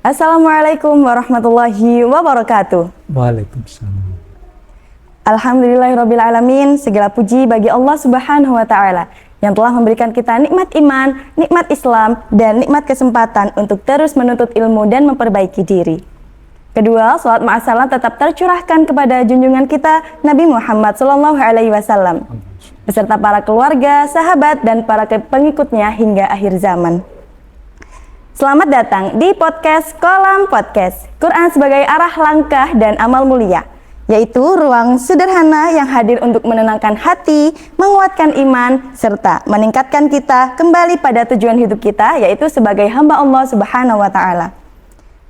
Assalamualaikum warahmatullahi wabarakatuh. Waalaikumsalam. Alhamdulillahirrabbilalamin. Segala puji bagi Allah subhanahu wa ta'ala yang telah memberikan kita nikmat iman, nikmat Islam, dan nikmat kesempatan untuk terus menuntut ilmu dan memperbaiki diri. Kedua, salawat ma'asalam tetap tercurahkan kepada junjungan kita Nabi Muhammad SAW beserta para keluarga, sahabat, dan para pengikutnya hingga akhir zaman. Selamat datang di podcast Kolam Podcast, Quran sebagai arah langkah dan amal mulia, yaitu ruang sederhana yang hadir untuk menenangkan hati, menguatkan iman, serta meningkatkan kita kembali pada tujuan hidup kita, yaitu sebagai hamba Allah Subhanahu wa Ta'ala.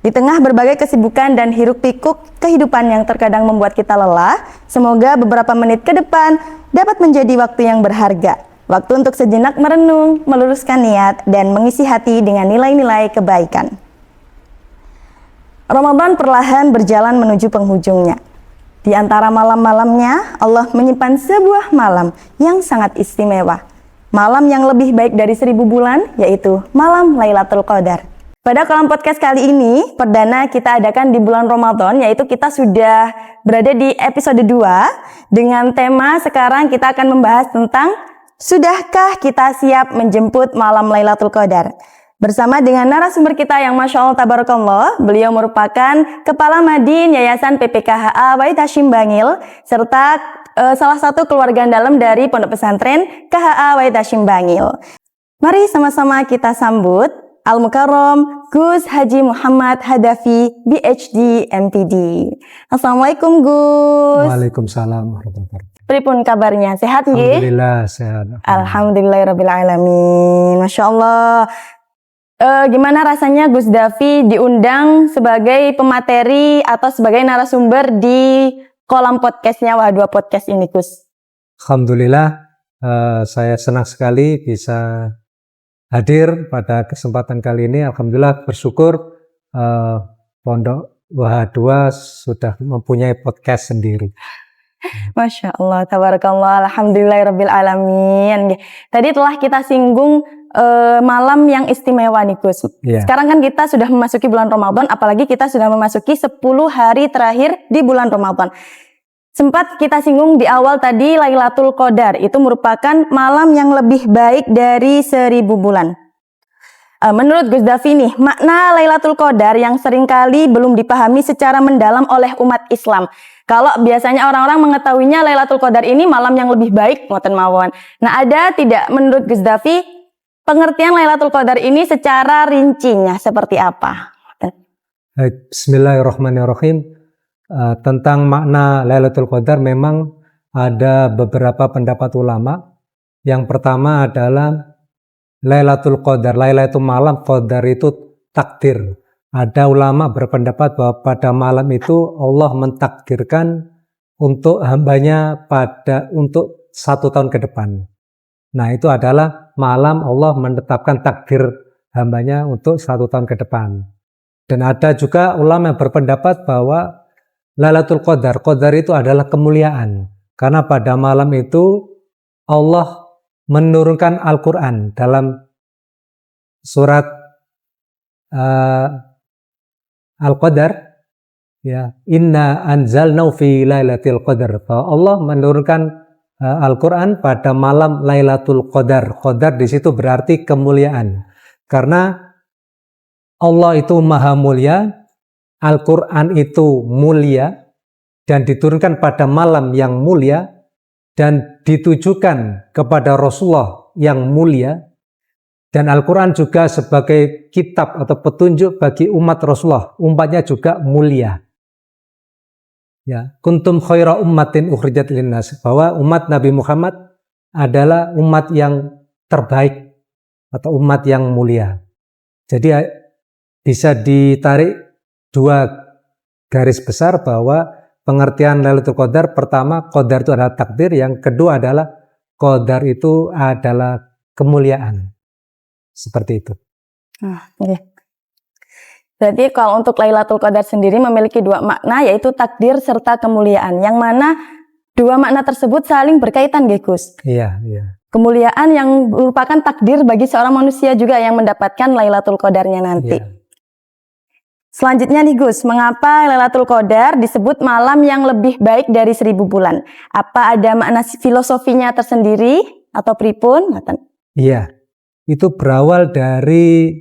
Di tengah berbagai kesibukan dan hiruk-pikuk kehidupan yang terkadang membuat kita lelah, semoga beberapa menit ke depan dapat menjadi waktu yang berharga. Waktu untuk sejenak merenung, meluruskan niat, dan mengisi hati dengan nilai-nilai kebaikan. Ramadan perlahan berjalan menuju penghujungnya. Di antara malam-malamnya, Allah menyimpan sebuah malam yang sangat istimewa. Malam yang lebih baik dari 1000 bulan, yaitu malam Lailatul Qadar. Pada Kolam Podcast kali ini, perdana kita adakan di bulan Ramadan, yaitu kita sudah berada di episode 2. Dengan tema sekarang kita akan membahas tentang sudahkah kita siap menjemput malam Lailatul Qadar? Bersama dengan narasumber kita yang Masya Allah Tabarakallah, beliau merupakan Kepala Madin Yayasan PPKHA Wahid Hasyim Bangil, serta salah satu keluarga dalam dari Pondok Pesantren KHA Wahid Hasyim Bangil. Mari sama-sama kita sambut Al-Mukarram Gus Haji Muhammad Hadafi, PhD, MPD. Assalamualaikum Gus. Waalaikumsalam warahmatullahi wabarakatuh. Pripun kabarnya? Sehat nggih? Alhamdulillah sehat. Alhamdulillahirrabbilalamin. Masya Allah. Gimana rasanya Gus Dafi diundang sebagai pemateri atau sebagai narasumber di Kolam Podcastnya Wah2 Podcast ini, Gus? Alhamdulillah, saya senang sekali bisa hadir pada kesempatan kali ini. Alhamdulillah bersyukur Pondok Wah2 sudah mempunyai podcast sendiri. Masya Allah, tabarakallah, alhamdulillahirrabbilalamin. Tadi telah kita singgung malam yang istimewa nih Gus. Yeah. Sekarang kan kita sudah memasuki bulan Ramadan, apalagi kita sudah memasuki 10 hari terakhir di bulan Ramadan. Sempat kita singgung di awal tadi, Lailatul Qadar itu merupakan malam yang lebih baik dari 1000 bulan. Menurut Gus Dafi nih, makna Lailatul Qadar yang seringkali belum dipahami secara mendalam oleh umat Islam. Kalau biasanya orang-orang mengetahuinya Lailatul Qadar ini malam yang lebih baik, ngoten mawon. Nah, ada tidak menurut Gus Dafi pengertian Lailatul Qadar ini secara rincinya seperti apa? Bismillahirrahmanirrahim. Tentang makna Lailatul Qadar memang ada beberapa pendapat ulama. Yang pertama adalah Lailatul Qadar. Lailatul itu malam, Qadar itu takdir. Ada ulama berpendapat bahwa pada malam itu Allah mentakdirkan untuk hambanya untuk 1 tahun ke depan. Nah, itu adalah malam Allah menetapkan takdir hambanya untuk 1 tahun ke depan. Dan ada juga ulama yang berpendapat bahwa Lailatul Qadar, Qadar itu adalah kemuliaan. Karena pada malam itu Allah menurunkan Al-Quran dalam surat Al-Qadar, ya, inna anzalnahu fi lailatul qadar. Allah menurunkan Al-Quran pada malam Lailatul Qadar. Qadar di situ berarti kemuliaan. Karena Allah itu maha mulia, Al-Quran itu mulia, dan diturunkan pada malam yang mulia, dan ditujukan kepada Rasulullah yang mulia, dan Al-Quran juga sebagai kitab atau petunjuk bagi umat Rasulullah, umatnya juga mulia. Ya, kuntum khaira ummatin ukhrijat linnas, bahwa umat Nabi Muhammad adalah umat yang terbaik atau umat yang mulia. Jadi bisa ditarik dua garis besar bahwa pengertian Lailatul Qadar, pertama qadar itu adalah takdir, yang kedua adalah qadar itu adalah kemuliaan. Seperti itu. Oke. Berarti kalau untuk Lailatul Qadar sendiri memiliki dua makna, yaitu takdir serta kemuliaan, yang mana dua makna tersebut saling berkaitan, Gus. Iya. Kemuliaan yang merupakan takdir bagi seorang manusia juga yang mendapatkan Lailatul Qadarnya nanti. Iya. Selanjutnya nih Gus, mengapa Lailatul Qadar disebut malam yang lebih baik dari 1000 bulan? Apa ada makna filosofinya tersendiri atau pripun? Iya, itu berawal dari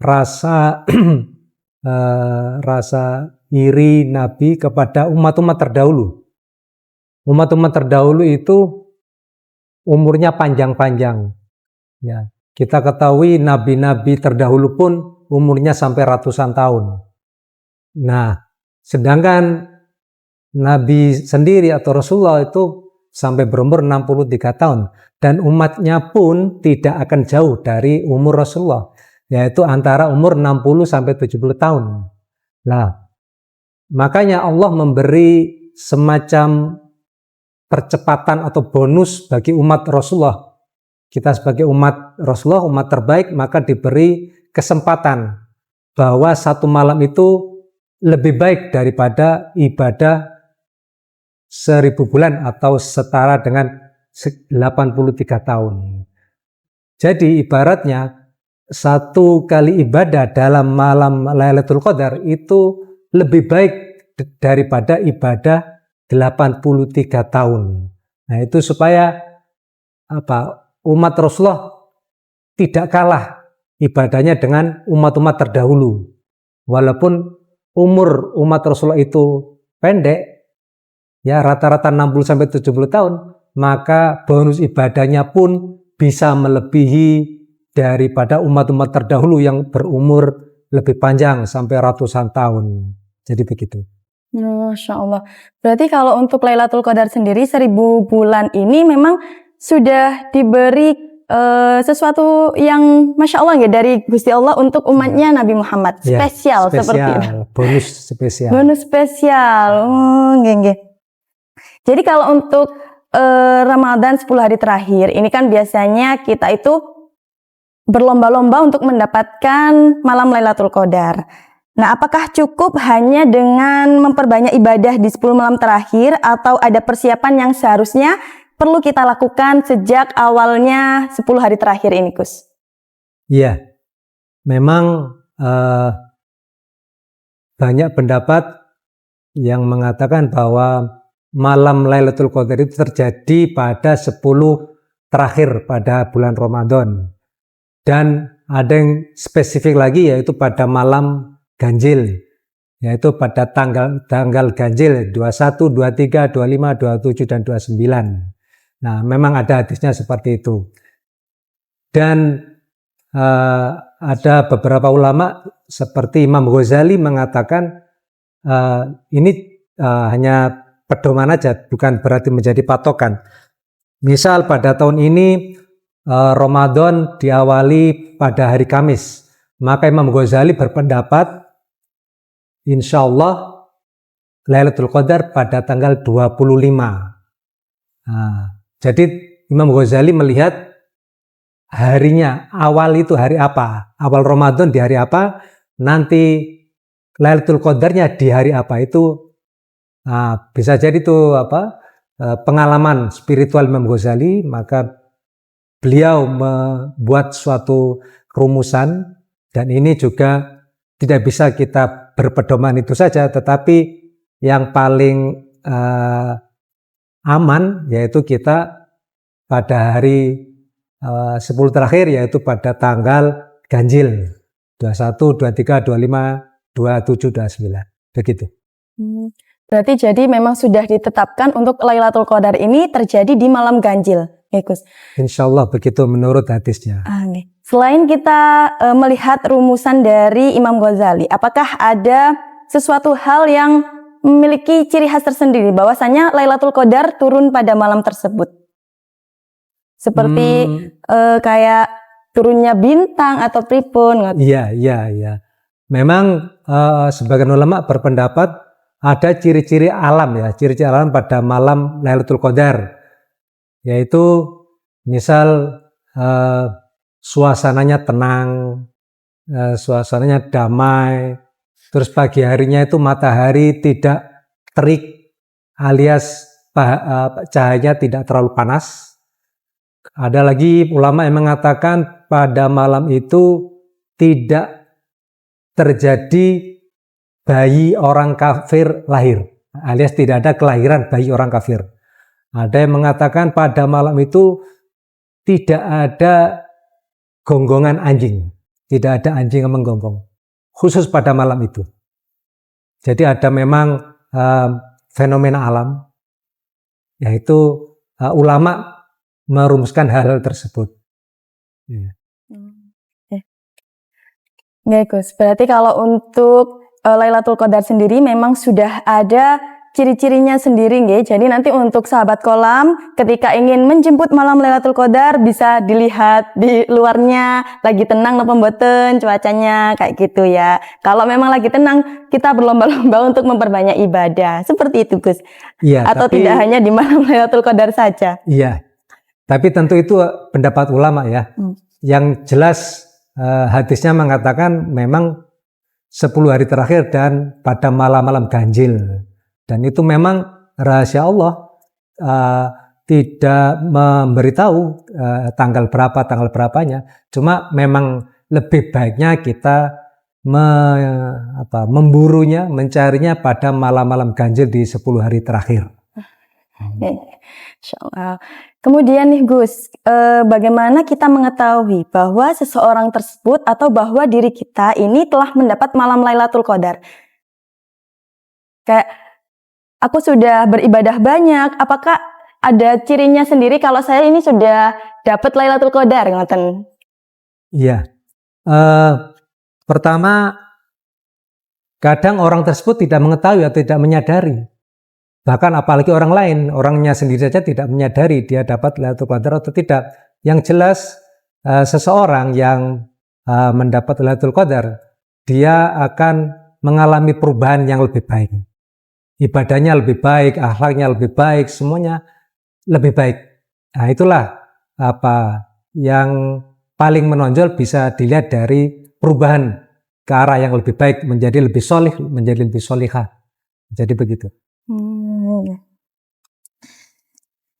rasa rasa iri Nabi kepada umat-umat terdahulu. Umat-umat terdahulu itu umurnya panjang-panjang. Ya, kita ketahui nabi-nabi terdahulu pun umurnya sampai ratusan tahun. Nah, sedangkan Nabi sendiri atau Rasulullah itu sampai berumur 63 tahun. Dan umatnya pun tidak akan jauh dari umur Rasulullah, yaitu antara umur 60 sampai 70 tahun. Nah, makanya Allah memberi semacam percepatan atau bonus bagi umat Rasulullah. Kita sebagai umat Rasulullah, umat terbaik, maka diberi kesempatan bahwa satu malam itu lebih baik daripada ibadah 1000 bulan atau setara dengan 83 tahun. Jadi ibaratnya satu kali ibadah dalam malam Lailatul Qadar itu lebih baik daripada ibadah 83 tahun. Nah, itu supaya umat Rasulullah tidak kalah ibadahnya dengan umat-umat terdahulu. Walaupun umur umat Rasulullah itu pendek, ya rata-rata 60 sampai 70 tahun, maka bonus ibadahnya pun bisa melebihi daripada umat-umat terdahulu yang berumur lebih panjang sampai ratusan tahun. Jadi begitu. Masya Allah. Berarti kalau untuk Lailatul Qadar sendiri 1000 bulan ini memang sudah diberi sesuatu yang Masya Allah ya dari Gusti Allah untuk umatnya Nabi Muhammad. Spesial seperti itu. Bonus spesial. Bonus spesial. Jadi kalau untuk Ramadan 10 hari terakhir, ini kan biasanya kita itu berlomba-lomba untuk mendapatkan malam Lailatul Qadar. Nah, apakah cukup hanya dengan memperbanyak ibadah di 10 malam terakhir atau ada persiapan yang seharusnya perlu kita lakukan sejak awalnya 10 hari terakhir ini, Gus? Iya, memang banyak pendapat yang mengatakan bahwa malam Lailatul Qadar itu terjadi pada 10 terakhir pada bulan Ramadan. Dan ada yang spesifik lagi yaitu pada malam ganjil, yaitu pada tanggal ganjil 21, 23, 25, 27, dan 29. Nah, memang ada hadisnya seperti itu. Dan ada beberapa ulama seperti Imam Ghazali mengatakan ini hanya pedoman aja, bukan berarti menjadi patokan. Misal pada tahun ini Ramadan diawali pada hari Kamis, maka Imam Ghazali berpendapat insya Allah Lailatul Qadar pada tanggal 25. Jadi Imam Ghazali melihat harinya, awal itu hari apa, awal Ramadan di hari apa, nanti Lailatul Qadarnya di hari apa, itu bisa jadi itu pengalaman spiritual Imam Ghazali. Maka beliau membuat suatu rumusan, dan ini juga tidak bisa kita berpedoman itu saja, tetapi yang paling aman yaitu kita pada hari 10 terakhir, yaitu pada tanggal ganjil 21, 23, 25, 27, 29. Begitu. Berarti jadi memang sudah ditetapkan untuk Lailatul Qadar ini terjadi di malam ganjil, ya Gus? Insya Allah begitu menurut hadisnya. Selain kita melihat rumusan dari Imam Ghazali, apakah ada sesuatu hal yang memiliki ciri khas tersendiri bahwasanya Lailatul Qadar turun pada malam tersebut? Seperti kayak turunnya bintang atau pripun? Iya. memang sebagian ulama berpendapat ada ciri-ciri alam ya, ciri-ciri alam pada malam Lailatul Qadar, yaitu misal suasananya tenang, suasananya damai, terus pagi harinya itu matahari tidak terik alias cahayanya tidak terlalu panas. Ada lagi ulama yang mengatakan pada malam itu tidak terjadi bayi orang kafir lahir, alias tidak ada kelahiran bayi orang kafir. Ada yang mengatakan pada malam itu tidak ada gonggongan anjing, tidak ada anjing yang menggonggong, khusus pada malam itu. Jadi ada memang fenomena alam, yaitu ulama merumuskan hal-hal tersebut. Oke, Gus. Berarti kalau untuk Lailatul Qadar sendiri memang sudah ada ciri-cirinya sendiri, nggih. Jadi nanti untuk sahabat kolam ketika ingin menjemput malam Lailatul Qadar bisa dilihat di luarnya lagi tenang napa mboten cuacanya kayak gitu ya. Kalau memang lagi tenang kita berlomba-lomba untuk memperbanyak ibadah. Seperti itu, Gus. Iya, atau tidak hanya di malam Lailatul Qadar saja. Iya. Tapi tentu itu pendapat ulama ya. Yang jelas hadisnya mengatakan memang 10 hari terakhir dan pada malam-malam ganjil. Dan itu memang rahasia Allah, tidak memberitahu tanggal berapanya. Cuma memang lebih baiknya kita memburunya, mencarinya pada malam-malam ganjil di 10 hari terakhir. Insyaallah. Kemudian nih Gus, bagaimana kita mengetahui bahwa seseorang tersebut atau bahwa diri kita ini telah mendapat malam Lailatul Qadar? Kayak aku sudah beribadah banyak, apakah ada cirinya sendiri kalau saya ini sudah dapat Lailatul Qadar, ngoten? Iya. Pertama, kadang orang tersebut tidak mengetahui atau tidak menyadari. Bahkan apalagi orang lain, orangnya sendiri saja tidak menyadari dia dapat Lailatul Qadar atau tidak. Yang jelas seseorang yang mendapat Lailatul Qadar, dia akan mengalami perubahan yang lebih baik. Ibadahnya lebih baik, akhlaknya lebih baik, semuanya lebih baik. Nah, itulah apa yang paling menonjol bisa dilihat dari perubahan ke arah yang lebih baik, menjadi lebih solih, menjadi lebih solihah. Jadi begitu.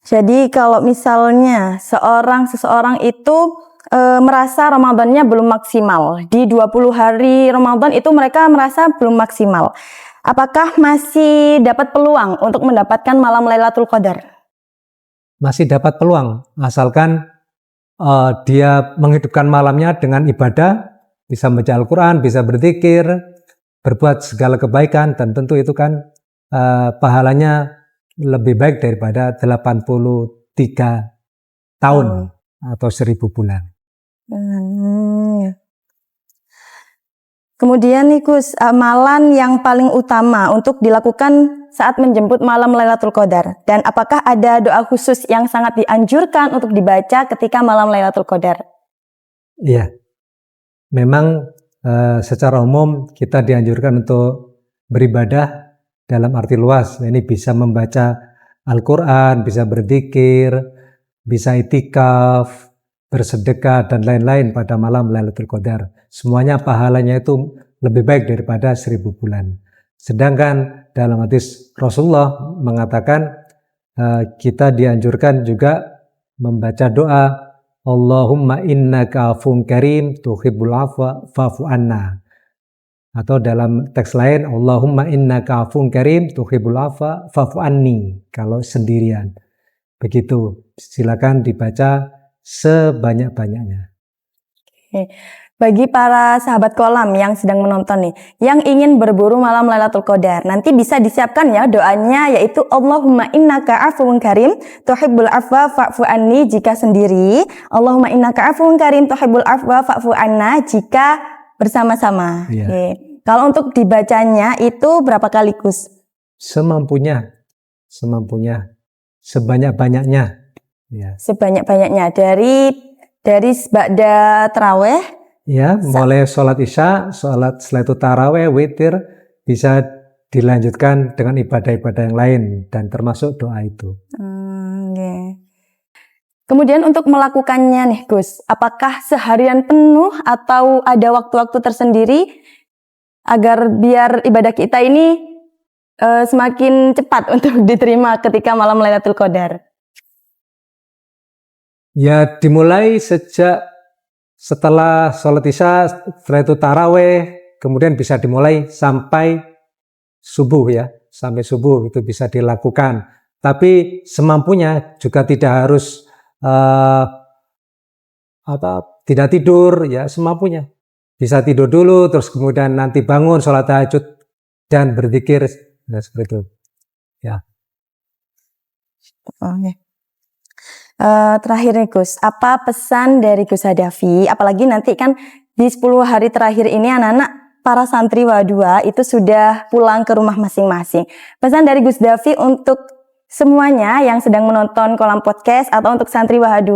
Jadi kalau misalnya seseorang itu merasa Ramadannya belum maksimal, di 20 hari Ramadan itu mereka merasa belum maksimal, apakah masih dapat peluang untuk mendapatkan malam Lailatul Qadar? Masih dapat peluang, asalkan dia menghidupkan malamnya dengan ibadah, bisa membaca Al-Quran, bisa berzikir, berbuat segala kebaikan, dan tentu itu kan pahalanya lebih baik daripada 83 tahun atau 1000 bulan. Kemudian nih Gus, amalan yang paling utama untuk dilakukan saat menjemput malam Lailatul Qadar, dan apakah ada doa khusus yang sangat dianjurkan untuk dibaca ketika malam Lailatul Qadar? Iya, memang secara umum kita dianjurkan untuk beribadah dalam arti luas. Ini bisa membaca Al-Quran, bisa berzikir, bisa itikaf, bersedekah, dan lain-lain pada malam Lailatul Qadar. Semuanya pahalanya itu lebih baik daripada 1000 bulan. Sedangkan dalam hadis Rasulullah mengatakan kita dianjurkan juga membaca doa Allahumma innaka afun karim tuhibbul afwa fa'fu anna. Atau dalam teks lain Allahumma innaka afun karim tuhibbul afwa fa'fu anni, kalau sendirian. Begitu, silakan dibaca sebanyak-banyaknya. Bagi para sahabat kolam yang sedang menonton nih, yang ingin berburu malam Lailatul Qadar, nanti bisa disiapkan ya doanya, yaitu Allahumma innaka afuwun karim tuhibbul afwa fa'fu anni jika sendiri, Allahumma innaka afuwun karim tuhibbul afwa fa'fu anna jika bersama-sama. Iya. Kalau untuk dibacanya itu berapa kali Gus? Semampunya, sebanyak-banyaknya. Ya. Sebanyak-banyaknya dari ba'da taraweh Ya, mulai sholat isya, sholat setelah itu taraweh, witir, bisa dilanjutkan dengan ibadah-ibadah yang lain dan termasuk doa itu. Oke. Kemudian untuk melakukannya nih Gus, apakah seharian penuh atau ada waktu-waktu tersendiri agar biar ibadah kita ini semakin cepat untuk diterima ketika malam Lailatul Qadar? Ya, dimulai sejak setelah sholat isya, setelah itu taraweh, kemudian bisa dimulai sampai subuh ya, sampai subuh itu bisa dilakukan. Tapi semampunya juga tidak harus tidak tidur ya, semampunya. Bisa tidur dulu, terus kemudian nanti bangun sholat tahajud dan berzikir, ya, seperti itu. Ya. Oke. Terakhir nih Gus, apa pesan dari Gus Hadafi? Apalagi nanti kan di 10 hari terakhir ini anak-anak para santri Wa2 itu sudah pulang ke rumah masing-masing. Pesan dari Gus Hadafi untuk semuanya yang sedang menonton Kolam Podcast atau untuk santri Wa2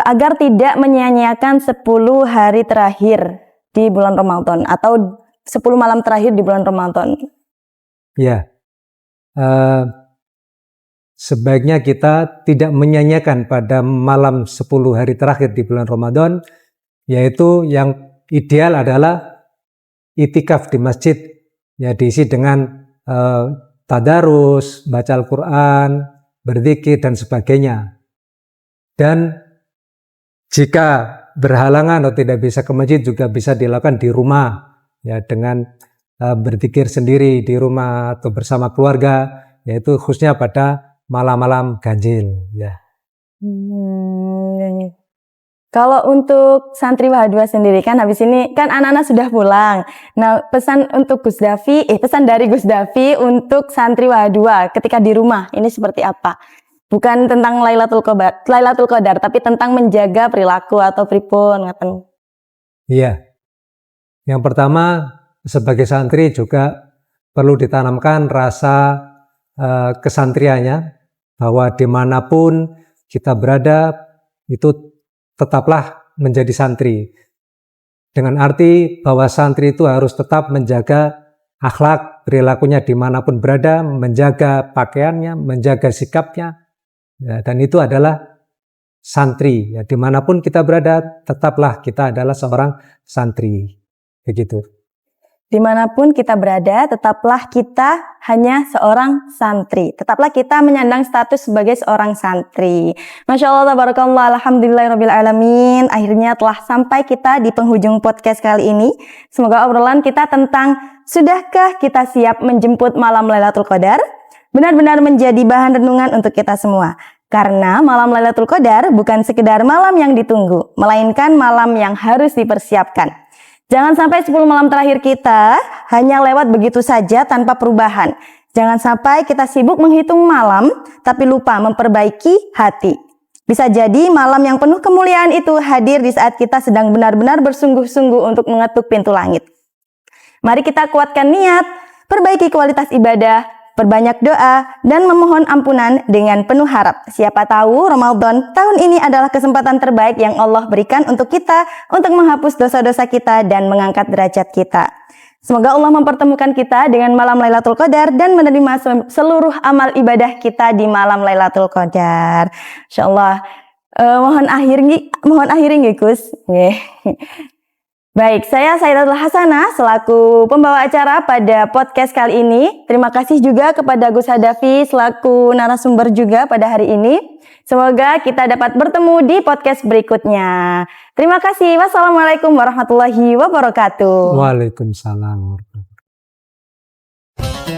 agar tidak menyia-nyiakan 10 hari terakhir di bulan Ramadan atau 10 malam terakhir di bulan Ramadan. Ya. Sebaiknya kita tidak menyanyiakan pada malam 10 hari terakhir di bulan Ramadan, yaitu yang ideal adalah itikaf di masjid, ya diisi dengan tadarus, baca Al-Quran, berzikir dan sebagainya. Dan jika berhalangan atau tidak bisa ke masjid juga bisa dilakukan di rumah, ya dengan berzikir sendiri di rumah atau bersama keluarga, yaitu khususnya pada malam-malam ganjil ya. Kalau untuk santri Wa2 sendiri kan habis ini kan anak-anak sudah pulang. Nah, pesan untuk Gus Dafi, pesan dari Gus Dafi untuk santri Wa2 ketika di rumah ini seperti apa? Bukan tentang Lailatul Qadar, tapi tentang menjaga perilaku atau pripun ngaten. Iya. Yang pertama sebagai santri juga perlu ditanamkan rasa kesantriannya, bahwa dimanapun kita berada itu tetaplah menjadi santri. Dengan arti bahwa santri itu harus tetap menjaga akhlak, perilakunya dimanapun berada, menjaga pakaiannya, menjaga sikapnya, ya, dan itu adalah santri. Ya, dimanapun kita berada, tetaplah kita adalah seorang santri. Begitu. Dimanapun kita berada, tetaplah kita hanya seorang santri. Tetaplah kita menyandang status sebagai seorang santri. Masya Allah, tabarakallah, alhamdulillahirrabbilalamin. Akhirnya telah sampai kita di penghujung podcast kali ini. Semoga obrolan kita tentang sudahkah kita siap menjemput malam Lailatul Qadar benar-benar menjadi bahan renungan untuk kita semua. Karena malam Lailatul Qadar bukan sekedar malam yang ditunggu, melainkan malam yang harus dipersiapkan. Jangan sampai 10 malam terakhir kita hanya lewat begitu saja tanpa perubahan. Jangan sampai kita sibuk menghitung malam tapi lupa memperbaiki hati. Bisa jadi malam yang penuh kemuliaan itu hadir di saat kita sedang benar-benar bersungguh-sungguh untuk mengetuk pintu langit. Mari kita kuatkan niat, perbaiki kualitas ibadah, perbanyak doa, dan memohon ampunan dengan penuh harap. Siapa tahu Ramadan tahun ini adalah kesempatan terbaik yang Allah berikan untuk kita untuk menghapus dosa-dosa kita dan mengangkat derajat kita. Semoga Allah mempertemukan kita dengan malam Lailatul Qadar dan menerima seluruh amal ibadah kita di malam Lailatul Qadar. Insyaallah. Mohon akhiri Gus. Baik, saya Sayyidatul Hasanah selaku pembawa acara pada podcast kali ini. Terima kasih juga kepada Gus Hadafi selaku narasumber juga pada hari ini. Semoga kita dapat bertemu di podcast berikutnya. Terima kasih. Wassalamualaikum warahmatullahi wabarakatuh. Waalaikumsalam warahmatullahi wabarakatuh.